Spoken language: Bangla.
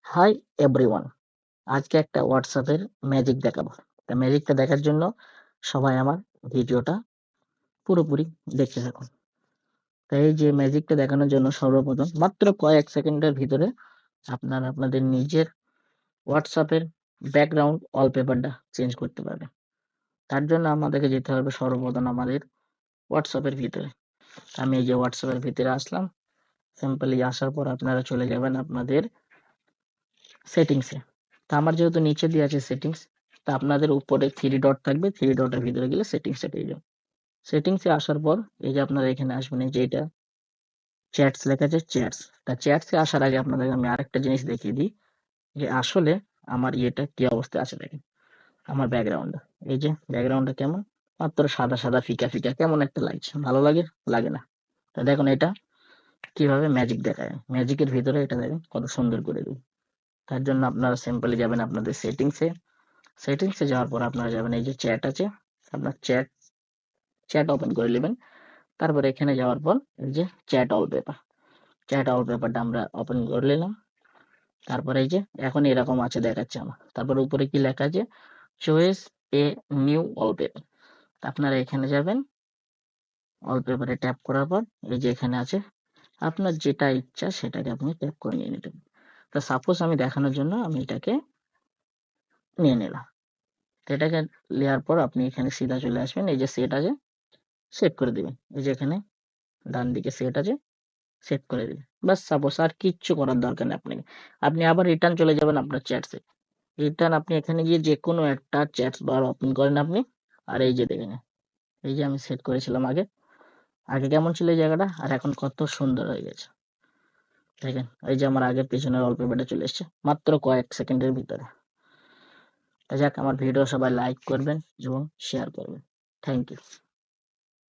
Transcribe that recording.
হাই এভরিওয়ান, আজকে একটা হোয়াটসঅ্যাপের ম্যাজিক দেখাবো। তা ম্যাজিকটা দেখার জন্য সবাই আমার ভিডিওটা পুরোপুরি দেখতে থাকুন। তাই এই যে ম্যাজিকটা দেখানোর জন্য সর্বপ্রথম মাত্র কয়েক সেকেন্ডের ভিতরে আপনারা আপনাদের নিজের হোয়াটসঅ্যাপের ব্যাকগ্রাউন্ড ওয়ালপেপারটা চেঞ্জ করতে পারবেন। তার জন্য আমাদেরকে যেতে হবে সর্বপ্রথম আমাদের হোয়াটসঅ্যাপের ভিতরে। আমি এই যে হোয়াটসঅ্যাপের ভিতরে আসলাম। সিম্পলি আসার পর আপনারা চলে যাবেন আপনাদের সেটিংসে। তা আমার যেহেতু নিচে দিয়ে আছে সেটিংস, তা আপনাদের উপরে থ্রি ডট থাকবে, থ্রি ডটের ভিতরে গেলে সেটিংসে পেয়ে যাবেন। সেটিংসে আসার পর এই যে আপনারা এখানে আসবেন, এই যে এটা চ্যাটস লেখা আছে, চ্যাটস। তা চ্যাটসে আসার আগে আপনাদের আমি আরেকটা জিনিস দেখিয়ে দিই যে আসলে আমার ইয়েটা কি অবস্থায় আছে। দেখেন আমার ব্যাকগ্রাউন্ডটা, এই যে ব্যাকগ্রাউন্ডটা কেমন, মাত্র সাদা সাদা ফিকা ফিকা কেমন একটা লাগছে, ভালো লাগে? লাগে না। তা দেখুন এটা কিভাবে ম্যাজিক দেখায়, ম্যাজিকের ভিতরে এটা দেখেন কত সুন্দর করে দিই। তার জন্য আপনারা সিম্পলি যাবেন আপনাদের সেটিংসে। সেটিংসে যাওয়ার পর আপনারা যাবেন এই যে চ্যাট আছে, আপনার চ্যাট চ্যাট ওপেন করে নেবেন। তারপরে এখানে যাওয়ার পর এই যে চ্যাট ওয়ালপেপারটা আমরা ওপেন করে নিলাম। তারপরে এই যে এখন এরকম আছে দেখাচ্ছে আমার। তারপরে উপরে কি লেখা আছে, চয়েস এ নিউ ওয়ালপেপার। আপনারা এখানে যাবেন, ওয়ালপেপারে ট্যাপ করার পর এই যে এখানে আছে আপনার যেটা ইচ্ছা সেটাকে আপনি ট্যাপ করে নিয়ে নিতে পারেন। তো সাপোজ আমি দেখানোর জন্য আমি এটাকে নিয়ে নিলাম। তো এটাকে নেওয়ার পর আপনি এখানে সিধা চলে আসবেন, এই যে সেট আছে সেট করে দিবেন। এই যে এখানে ডান দিকে সেট আছে, সেট করে দিবেন। বাস সাপোজ আর কিচ্ছু করার দরকার নেই আপনাকে। আপনি আবার রিটার্ন চলে যাবেন আপনার চ্যাটসে। রিটার্ন আপনি এখানে গিয়ে যে কোনো একটা চ্যাটস বার ওপেন করেন আপনি। আর এই যে দেখেন, এই যে আমি সেট করেছিলাম আগে, আগে কেমন ছিল এই জায়গাটা আর এখন কত সুন্দর হয়ে গেছে। দেখেন এই যে আমার আগের পিছনের ওয়ালপেপারটা চলে এসছে মাত্র কয়েক সেকেন্ডের ভিতরে। তা যাক, আমার ভিডিও সবাই লাইক করবেন এবং শেয়ার করবেন। Thank you.